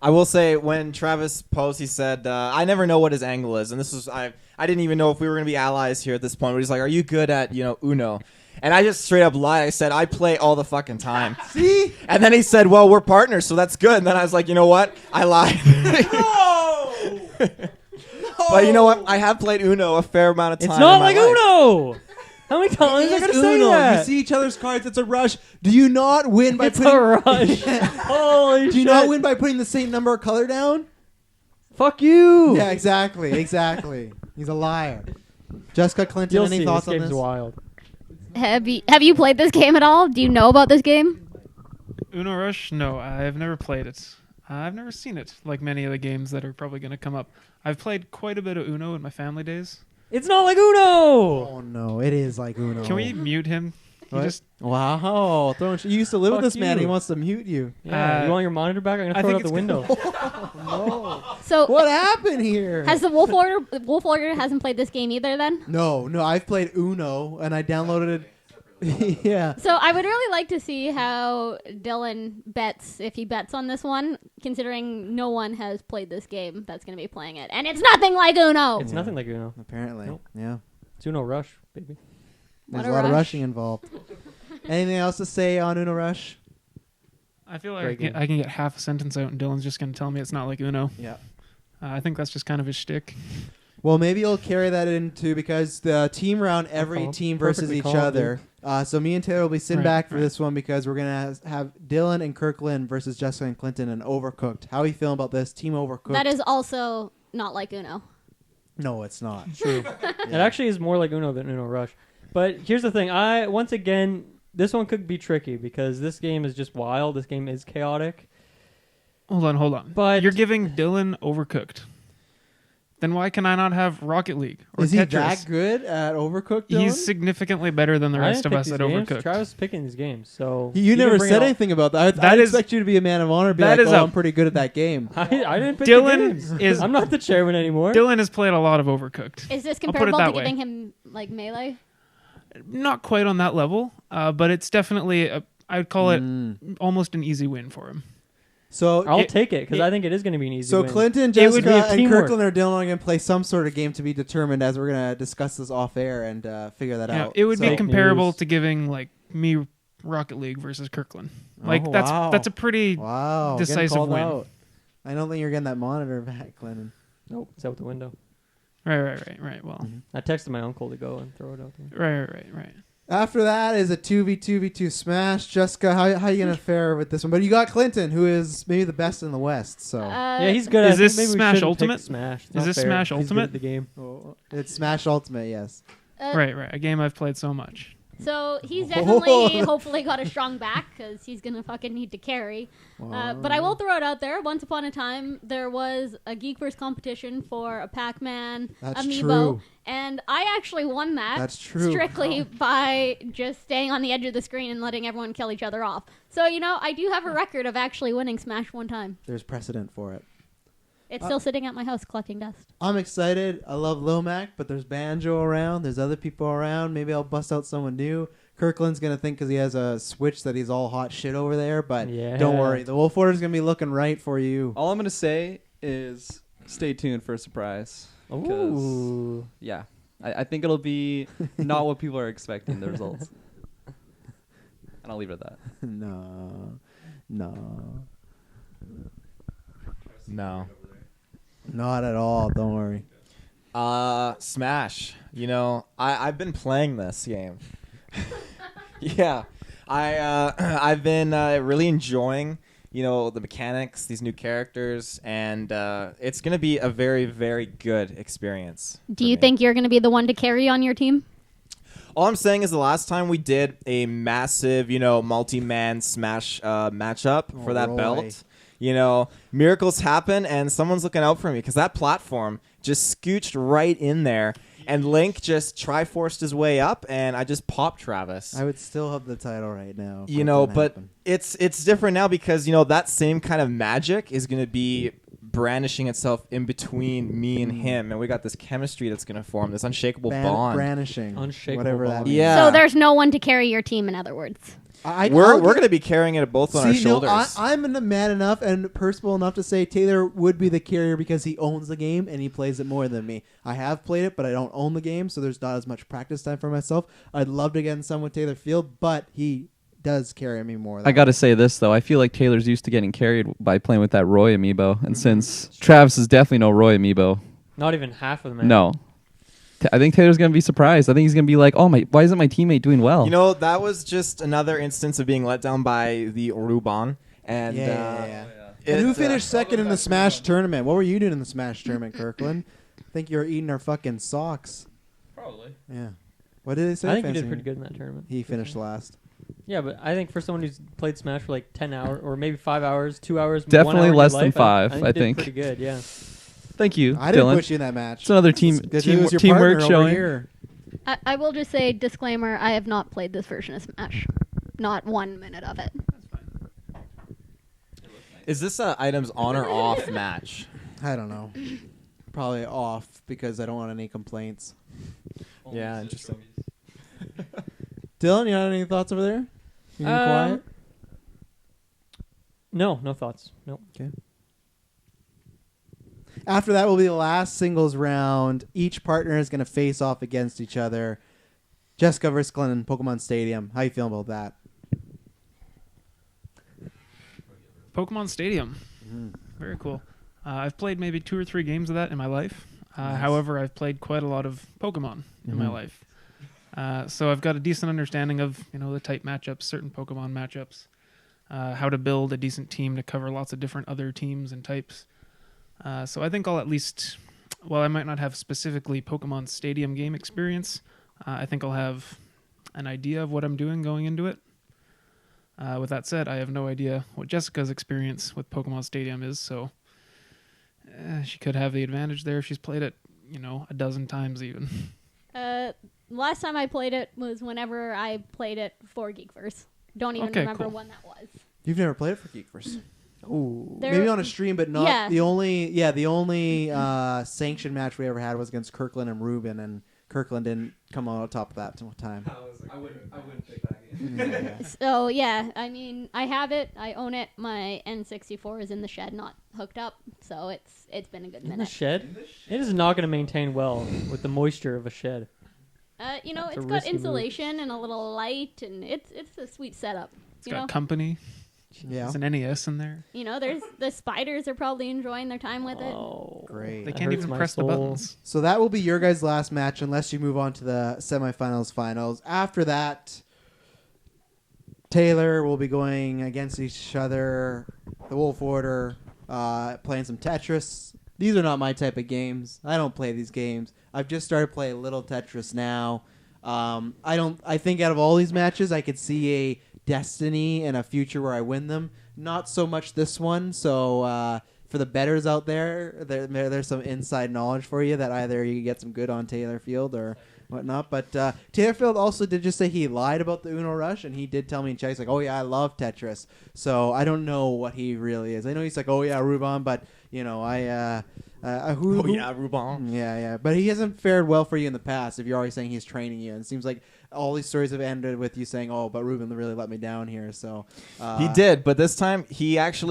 I will say when Travis posed, he said, "I never know what his angle is," and this was I didn't even know if we were gonna be allies here at this point. But he's like, "Are you good at Uno?" And I just straight up lied. I said, I play all the fucking time. See? And then he said, well, we're partners, so that's good. And then I was like, you know what? I lied. No! But you know what? I have played Uno a fair amount of time. It's not in my like life. Uno. How many times am I It's going to say Uno. that? You see each other's cards. It's a rush. Do you not win by It's putting? a rush. Holy shit. Do you not win by putting the same number of color down? Fuck you. Yeah, exactly. He's a liar. Jessica Clinton, You'll any see. thoughts This on game's this? wild. Have you played this game at all? Do you know about this game? Uno Rush? No, I've never played it. I've never seen it, like many of the games that are probably going to come up. I've played quite a bit of Uno in my family days. It's not like Uno. Oh no, it is like Uno. Can we mute him? He What? just Wow, you used to live with Fuck this man. you. He wants to mute you. Yeah, you want your monitor back? I'm going to I throw it out think the window. No. So What happened here? has the Wolf Order hasn't played this game either then? No, I've played Uno and I downloaded it. Yeah. So I would really like to see how Dylan bets, if he bets on this one, considering no one has played this game that's going to be playing it. And it's nothing like Uno! It's nothing like Uno. Apparently. Nope. Yeah. It's Uno Rush, baby. There's What a a lot of rush. rushing involved. Anything else to say on Uno Rush? I feel like Great game. I can get half a sentence out and Dylan's just going to tell me it's not like Uno. Yeah. I think that's just kind of his shtick. Well, maybe you'll carry that into because the team round, every called. team versus Perfectly each called, other. So me and Taylor will be sitting Right, back for right. this one because we're gonna have Dylan and Kirklin versus Jessica and Clinton and Overcooked. How are you feeling about this team Overcooked? That is also not like Uno. No, it's not. True. It actually is more like Uno than Uno Rush. But here's the thing. Once again, this one could be tricky because this game is just wild. This game is chaotic. Hold on. But- you're giving Dylan Overcooked. Then why can I not have Rocket League or Is he Tetris? that good at Overcooked? Dylan? He's significantly better than the I rest didn't of pick us at these games. Overcooked. Travis picking these games, so You can never bring said it all- anything about that. I That is- expect you to be a man of honor. Be that like, is oh, a- I'm pretty good at that game. I didn't pick Dylan the games. is- I'm not the chairman anymore. Dylan has played a lot of Overcooked. Is this I'll put it comparable that to way. giving him like Melee? Not quite on that level, but it's definitely, I'd call it almost an easy win for him. So I'll It- take it because I think it is going to be an easy So win. Clinton, It would be Jessica, a and teamwork. Kirkland or Dylan are going to play some sort of game to be determined as we're going to discuss this off air and figure that Yeah, out. it would So- be Fake comparable news. to giving like me Rocket League versus Kirkland. Oh, Like wow. that's a pretty Wow, getting decisive called win. out. I don't think you're getting that monitor back, Clinton. Nope, it's out the window. right. Well, I texted my uncle to go and throw it out there. right. After that is a 2v2v2 smash. Jessica, how you gonna fare with this one? But you got Clinton, who is maybe the best in the West. So Yeah, he's good. Is I think this maybe we Smash shouldn't Ultimate? pick Smash. It's Is not this fair. Smash He's good Ultimate? at the game. it's Smash Ultimate, yes. right. A game I've played so much. So he's definitely, hopefully, got a strong back because he's gonna fucking need to carry. But I will throw it out there. Once upon a time, there was a GeekVerse competition for a Pac-Man That's amiibo, true. and I actually won that. That's true. Strictly by just staying on the edge of the screen and letting everyone kill each other off. So I do have a record of actually winning Smash one time. There's precedent for it. It's still sitting at my house collecting dust. I'm excited. I love Lomac, but there's Banjo around. There's other people around. Maybe I'll bust out someone new. Kirkland's going to think because he has a Switch that he's all hot shit over there, but Yeah. don't worry. The Wolf Order's going to be looking right for you. All I'm gonna say is stay tuned for a surprise. 'Cause, Ooh. yeah, I think it'll be not what people are expecting. The results, and I'll leave it at that. No. No. Not at all. Don't worry. Smash. I've been playing this game. Yeah, I've been really enjoying the mechanics, these new characters, and it's gonna be a very, very good experience. Do you think you're going to be the one to carry on your team? All I'm saying is the last time we did a massive, multi-man Smash matchup for that Roy. belt, miracles happen and someone's looking out for me because that platform just scooched right in there and Link just triforced his way up and I just popped Travis. I would still have the title right now. if that didn't But happen. it's different now because, that same kind of magic is going to be brandishing itself in between me and him. And we got this chemistry that's going to form, this unshakable bond. Brandishing. Unshakable Whatever that bond. means. Yeah. So there's no one to carry your team, in other words. We're going to be carrying it both on our shoulders. No, I'm man enough and personal enough to say Taylor would be the carrier because he owns the game and he plays it more than me. I have played it, but I don't own the game, so there's not as much practice time for myself. I'd love to get in some with Taylor Field, but he does carry me more. I got to say this, though. I feel like Taylor's used to getting carried by playing with that Roy amiibo. And since Travis is definitely no Roy amiibo. Not even half of them. No. I think Taylor's going to be surprised. I think he's going to be like, oh, why isn't my teammate doing well? You know, that was just another instance of being let down by the Ruban. And, and who finished second in the Smash tournament? What were you doing in the Smash tournament, Kirklin? I think you were eating our fucking socks. Probably. Yeah. What did they say? I think he did pretty good in that tournament. He finished last. Yeah, but I think for someone who's played Smash for like 10 hours or maybe 5 hours, 2 hours, definitely 1 hour less of than your life, 5. I I think. think. Pretty good, yeah. Thank you, I didn't Dylan. push you in that match. It's another teamwork showing. I will just say, disclaimer, I have not played this version of Smash. Not 1 minute of it. Is this a items on or off match? I don't know. Probably off because I don't want any complaints. Yeah, interesting. Dylan, you have any thoughts over there? You quiet? No thoughts. No. Okay. After that will be the last singles round. Each partner is going to face off against each other. Jessica versus Glenn in Pokemon Stadium. How you feeling about that? Pokemon Stadium. Very cool. I've played maybe 2 or 3 games of that in my life. Nice. However, I've played quite a lot of Pokemon in my life. So I've got a decent understanding of the type matchups, certain Pokemon matchups, how to build a decent team to cover lots of different other teams and types. So I think I'll at least, while I might not have specifically Pokemon Stadium game experience, I think I'll have an idea of what I'm doing going into it. With that said, I have no idea what Jessica's experience with Pokemon Stadium is, so she could have the advantage there if she's played it, a dozen times even. Last time I played it was whenever I played it for GeekVerse. Don't even remember cool. when that was. You've never played it for GeekVerse? Ooh. Maybe on a stream, but not Yeah. the only sanctioned match we ever had was against Kirklin and Ruben, and Kirklin didn't come on top of that time. I wouldn't pick that game. Yeah. So yeah, I mean, I have it. I own it. My N64 is in the shed, not hooked up. So it's been a good In the minute. shed? It is not going to maintain well with the moisture of a shed. It's a got risky insulation and a little light, and it's a sweet setup. It's got company. Yeah. There's an NES in there. There's the spiders are probably enjoying their time with it. Oh, Great. They That can't hurts even my press soul. the buttons. So that will be your guys' last match unless you move on to the semifinals, finals. After that, Taylor will be going against each other. The Wolf Order, playing some Tetris. These are not my type of games. I don't play these games. I've just started playing a little Tetris now. I think out of all these matches, I could see a destiny and a future where I win them. Not so much this one. So for the bettors out there's some inside knowledge for you that either you get some good on Taylor Field or whatnot. But Taylor Field also did just say he lied about the Uno Rush, and he did tell me in chat, he's like, oh yeah, I love Tetris. So I don't know what he really is. I know he's like, oh yeah, Ruban, but Ruban. Yeah. But he hasn't fared well for you in the past if you're always saying he's training you. And it seems like all these stories have ended with you saying, oh, but Ruben really let me down here. So He did, but this time he But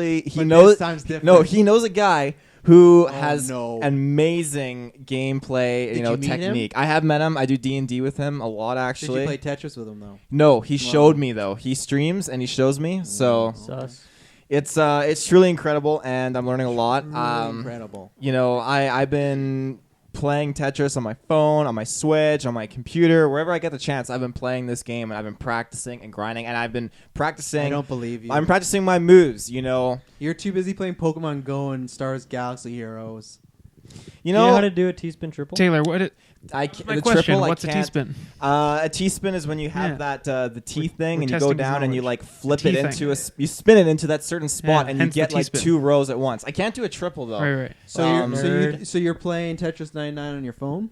knows. this time's different. No, he knows a guy who Oh, has no. amazing gameplay. Did you meet him? technique. I have met him. I do D&D with him a lot, Did actually. you play Tetris with him though? No, he showed me though. He streams and he shows me. So sus. it's truly incredible, and I'm learning a lot. Incredible. I've been playing Tetris on my phone, on my Switch, on my computer, wherever I get the chance. I've been playing this game, and I've been practicing and grinding, and I've been practicing. I don't believe you. I'm practicing my moves. You're too busy playing Pokemon Go and Stars Galaxy Heroes. Do you know how to do a T-spin triple? Taylor, the my question, triple, what's I a can't. T-spin? A T-spin is when you have Yeah. that the teeth thing, we're and you go testing down and you knowledge. flip The it T into thing. you spin it into that certain spot, Yeah, and you hence the get like T-spin. 2 rows at once. I can't do a triple though. Right. So Nerd. so you're playing Tetris 99 on your phone?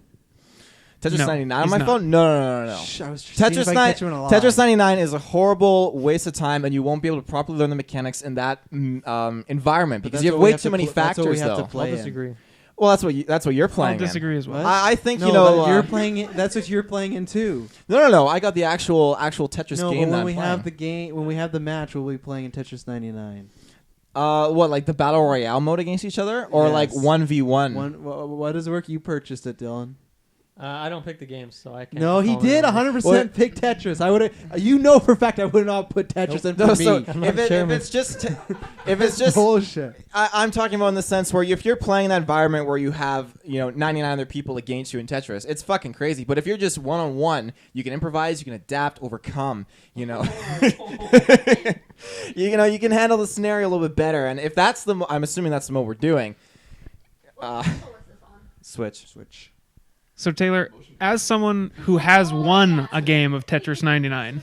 Tetris No, 99 on he's my not. phone? No. Shh, I was just seeing Tetris, if I could catch you in a lie. Tetris 99 is a horrible waste of time, and you won't be able to properly learn the mechanics in that environment But because that's you have what we way have too to many that's what we factors, have to though. I'll play in. disagree. Well, that's what you're I'll playing. disagree as well. What? I think No, you know but you're playing it. That's what you're playing in too. No. I got the actual Tetris No, game. but that when I'm we playing. have the game, when we have the match, we'll be playing in Tetris 99. What, like the battle royale mode against each other, or like Yes. 1v1? What does it work? You purchased it, Dylan. I don't pick the games, so I can't. No, he call it did anything. 100% pick Tetris. I would. You know for a fact I would not put Tetris in for No, me. so I'm not if chairman. it's just if it's just bullshit. I'm talking about in the sense where if you're playing in that environment where you have 99 other people against you in Tetris, it's fucking crazy. But if you're just one-on-one, you can improvise, you can adapt, overcome. You can handle the scenario a little bit better. And if that's I'm assuming that's the mode we're doing. Switch. So Taylor, as someone who has won a game of Tetris 99,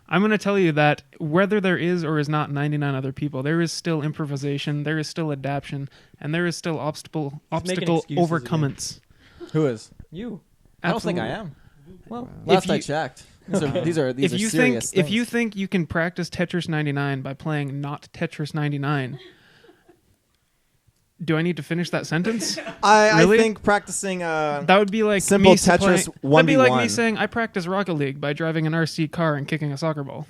I'm going to tell you that whether there is or is not 99 other people, there is still improvisation, there is still adaptation, and there is still obstacle excuses overcomance. Who is? You. I don't think I Absolutely. am. Well, Last you- I checked. These are If you serious think things. you can practice Tetris 99 by playing not Tetris 99, do I need to finish that sentence? I Really? think practicing That would be like Simple me Tetris That'd be like me 1v1. saying I practice Rocket League by driving an RC car and kicking a soccer ball.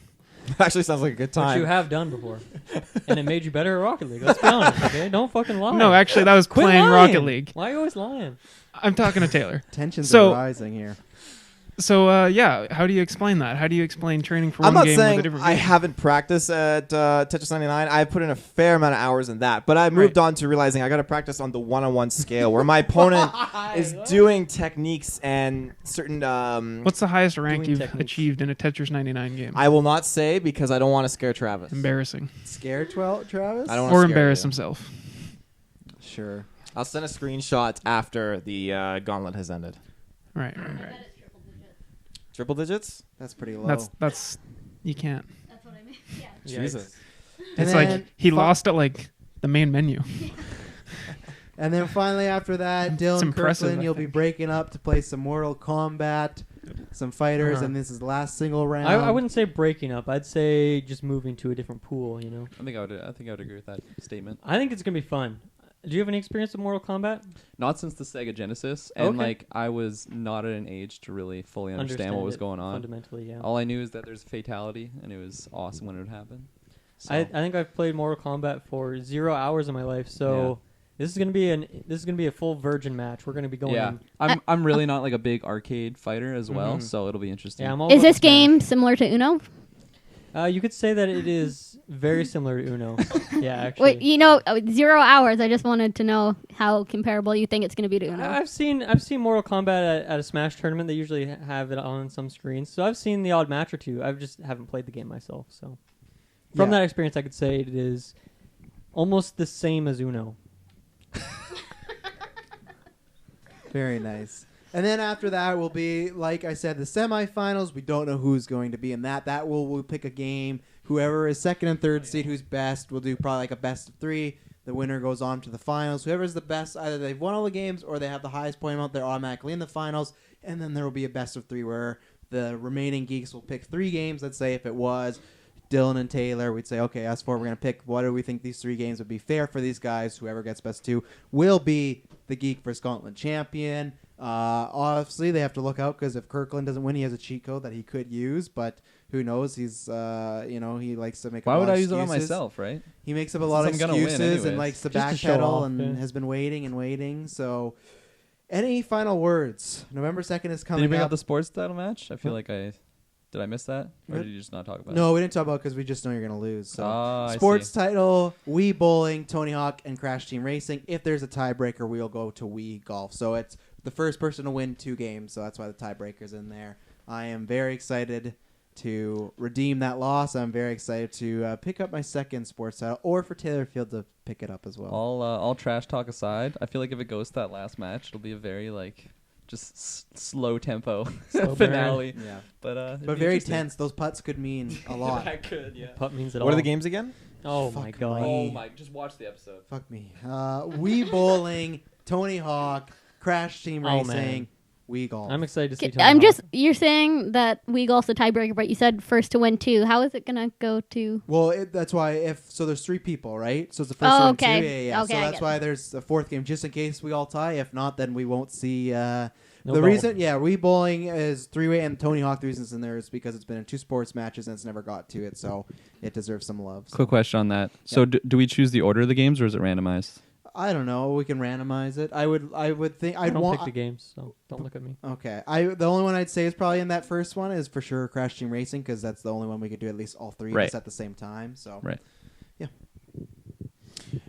actually sounds like a good which time. you have done before, and it made you better at Rocket League. Let's be honest, okay? Don't fucking lie. No, actually, that was Quit playing lying. Rocket League. Why are you always lying? I'm talking to Taylor. Tensions So- are rising here. So, yeah, how do you explain that? How do you explain training for I'm one not game with a saying different I game? haven't practiced at Tetris 99. I put in a fair amount of hours in that, but I moved Right. on to realizing I got to practice on the one-on-one scale, where my opponent is doing techniques and certain. What's the highest rank Doing you've techniques. achieved in a Tetris 99 game? I will not say because I don't want to scare Travis. Embarrassing. Scared, Travis? I don't wanna Or scare embarrass you. himself. Sure. I'll send a screenshot after the gauntlet has ended. Right. Triple digits? That's pretty low. That's you can't. That's what I mean. Yeah. Jesus. And It's then like he lost at like the main menu. And then finally after that, Dylan impressive, Kirklin, I you'll be think. breaking up to play some Mortal Kombat, some fighters, Uh-huh. and this is the last single round. I wouldn't say breaking up. I'd say just moving to a different pool. I think I would agree with that statement. I think it's gonna be fun. Do you have any experience with Mortal Kombat? Not since the Sega Genesis, and Okay. like I was not at an age to really fully understand what was it going on. fundamentally. Yeah. All I knew is that there's a fatality, and it was awesome when it would happen. So, I think I've played Mortal Kombat for 0 hours of my life, so this is gonna be a full virgin match. We're gonna be going. yeah, I'm really not like a big arcade fighter as well, Mhm. so it'll be interesting. Yeah, I'm all Is about this the game similar to Uno? Smash. You could say that it is very similar to Uno. Yeah, actually. Wait, 0 hours. I just wanted to know how comparable you think it's going to be to Uno. I've seen Mortal Kombat at a Smash tournament. They usually have it on some screens, so I've seen the odd match or two. I just haven't played the game myself. So from Yeah. that experience, I could say it is almost the same as Uno. Very nice. And then after that will be, like I said, the semifinals. We don't know who's going to be in that. We'll pick a game. Whoever is second and third seed, who's best, we'll do probably like a best of 3. The winner goes on to the finals. Whoever's the best, either they've won all the games or they have the highest point amount, they're automatically in the finals. And then there will be a best of 3 where the remaining geeks will pick 3 games. Let's say if it was Dylan and Taylor, we'd say, okay, us 4, we're going to pick what do we think these 3 games would be fair for these guys. Whoever gets best 2 will be the GeekVerse Gauntlet Champion. Obviously, they have to look out because if Kirklin doesn't win, he has a cheat code that he could use, but who knows? He's, he likes to make Why a lot would of I use it on excuses. myself, right? He makes up a lot of Since I'm gonna win excuses and anyways. likes to Just to show backpedal off, and yeah. has been waiting and waiting. So, any final words? November 2nd is Did coming you bring up. up the sports title match? I feel Huh? like did I miss that, or What? did you just not talk about it? No, we didn't talk about it because we just know you're going to lose. So. I Sports see. title, Wii Bowling, Tony Hawk, and Crash Team Racing. If there's a tiebreaker, we'll go to Wii Golf. So it's the first person to win 2 games, so that's why the tiebreaker's in there. I am very excited to redeem that loss. I'm very excited to pick up my second sports title, or for Taylor Field to pick it up as well. All trash talk aside, I feel like if it goes to that last match, it'll be a very just slow tempo Slow burn. finale. Yeah, But but very tense. Those putts could mean a lot. That could, yeah. Putt means it What all. are the games again? Oh my Fuck god. me. Oh my! Just watch the episode. Fuck me. Wii Bowling, Tony Hawk, Crash Team Oh, Racing, man. Wii golf. I'm excited to see. You're saying that Wii golf's the tiebreaker, but you said first to win 2. How is it gonna go to? Well, that's why there's 3 people, right? So it's the first Oh, one. okay. Yeah. Okay, So I that's get why there's a 4th game, just in case we all tie. If not, then we won't see. The ball. reason, Wii bowling is 3-way, and Tony Hawk. The reason it's in there is because it's been in 2 sports matches and it's never got to it, so it deserves some love. So. Quick question on that. So do we choose the order of the games, or is it randomized? I don't know. We can randomize it. I would think I don't pick the games, so don't look at me. Okay. The only one I'd say is probably in that first one is for sure Crash Team Racing, because that's the only one we could do at least all 3 of us at the same time. So right. Yeah.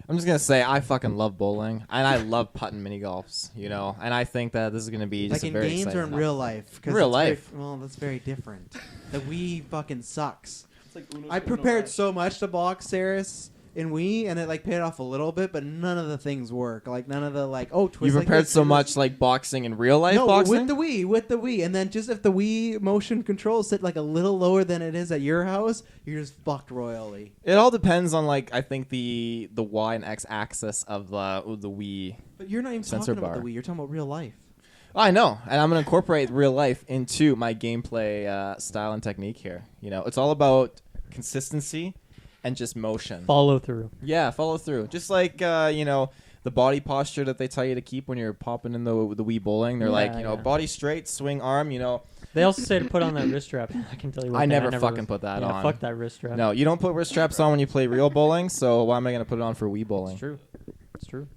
I'm just gonna say I fucking love bowling and I love putting mini golfs, and I think that this is gonna be just like a very in games exciting or in one. real life. Real life. Well, that's very different. The Wii fucking sucks. It's like Uno I Uno prepared Dash. so much to box Saris in Wii, and it paid off a little bit, but none of the things work. Like none of the twist. You prepared so much like boxing in real life boxing? with the Wii, and then just if the Wii motion control sit a little lower than it is at your house, you're just fucked royally. It all depends on I think the Y and X axis of the Wii. But you're not even Sensor talking about bar. the Wii. You're talking about real life. I know, and I'm gonna incorporate real life into my gameplay style and technique here. It's all about consistency and just motion. Follow through. Yeah, follow through. Just like the body posture that they tell you to keep when you're popping in the Wii bowling. They're Yeah. body straight, swing arm. They also say to put on that wrist strap. I can tell you. One I thing, never was- fucking put that yeah, on. Fuck that wrist strap. No, you don't put wrist straps on when you play real bowling. So why am I gonna put it on for Wii bowling? It's true. It's true.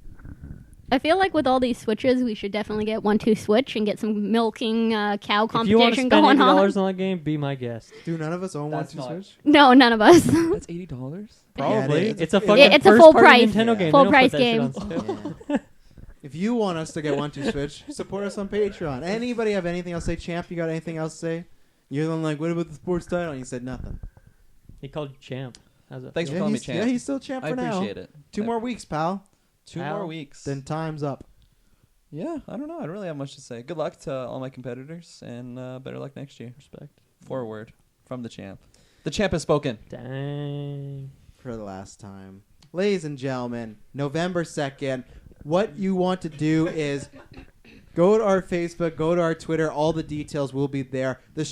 I feel like with all these switches, we should definitely get 1-2 switch and get some milking cow If you want to competition spend going $80 on. on that game, be my guest. Do none of us own That's 1-2 not- Switch? No, none of us. That's $80. Probably. Yeah, it's a fucking it's a first full party price. Nintendo Yeah. game. Full They don't price put that shit on game. sale. If you want us to get 1-2 Switch, support us on Patreon. Anybody have anything else to say? Champ, you got anything else to say? You're the one what about the sports title? And you said nothing. He called you champ. How's it? Thanks Yeah, for calling me he's- champ. Yeah, he's still champ I for now. appreciate it. 2 more weeks, pal. 2 Pal. more weeks. Then time's up. Yeah, I don't know. I don't really have much to say. Good luck to all my competitors, and better luck next year. Respect. Forward from the champ. The champ has spoken. Dang. For the last time. Ladies and gentlemen, November 2nd, what you want to do is go to our Facebook, go to our Twitter. All the details will be there. The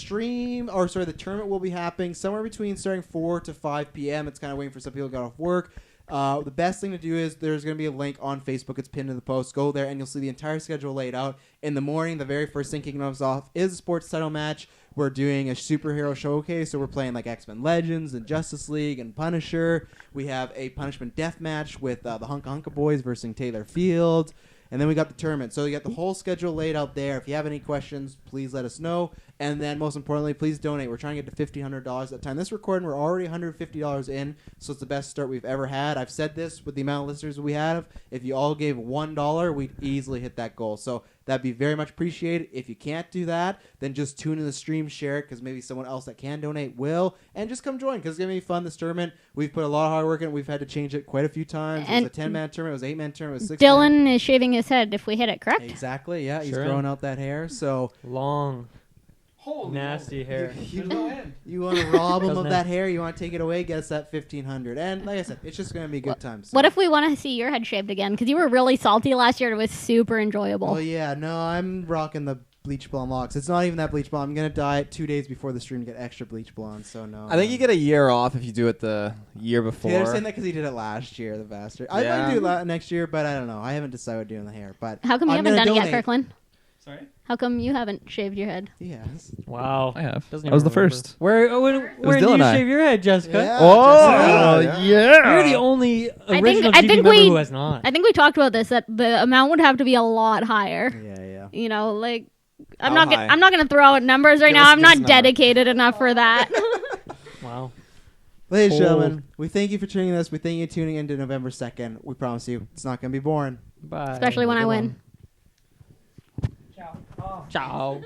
tournament will be happening somewhere between starting 4 to 5 p.m. It's kind of waiting for some people to get off work. The best thing to do is there's going to be a link on Facebook. It's pinned to the post. Go there and you'll see the entire schedule laid out. In the morning, the very first thing kicking us off is a sports title match. We're doing a superhero showcase, so we're playing X-Men Legends and Justice League and Punisher. We have a punishment death match with the Hunka Hunka Boys versus Taylor Field. And then we got the tournament. So you got the whole schedule laid out there. If you have any questions, please let us know. And then most importantly, please donate. We're trying to get to $1,500 at the time. This recording, we're already $150 in, so it's the best start we've ever had. I've said this with the amount of listeners we have. If you all gave $1, we'd easily hit that goal. So that'd be very much appreciated. If you can't do that, then just tune in the stream, share it, because maybe someone else that can donate will. And just come join, because it's going to be fun, this tournament. We've put a lot of hard work in it. We've had to change it quite a few times. And it was a 10-man tournament. It was an 8-man tournament. It was 6-man. Dylan is shaving his head if we hit it, correct? Exactly, yeah. He's Sure growing out that hair. So Long. Nasty hair. you want to rob him Doesn't of it? that hair, you want to take it away, get us that $1,500. And like I said, it's just going to be a good time. So. What if we want to see your head shaved again? Because you were really salty last year. It was super enjoyable. Oh, yeah. No, I'm rocking the bleach blonde locks. It's not even that bleach blonde. I'm going to dye it 2 days before the stream to get extra bleach blonde. So, no. I think you get a year off if you do it the year before. Taylor's saying that because he did it last year, the bastard. I'd like to do it next year, but I don't know. I haven't decided what doing the hair. But How come you I'm haven't gonna done it yet, donate. Kirkland? Sorry? How come you haven't shaved your head? Yes. Wow. I have. Doesn't I was even the remember. first. When did Dylan you and I. shave your head, Jessica? Yeah, Oh, Jessica. You're the only original I GP think member we- who has not. I think we talked about this, that the amount would have to be a lot higher. Yeah. You know, like I'm How not high? I'm not gonna throw out numbers right Give now. us- I'm give us a not number. dedicated enough for that. Wow. Ladies and Cold. gentlemen, we thank you for tuning in. We thank you for tuning into November 2nd. We promise you, it's not going to be boring. Bye. Especially when I Good win. one. Ciao.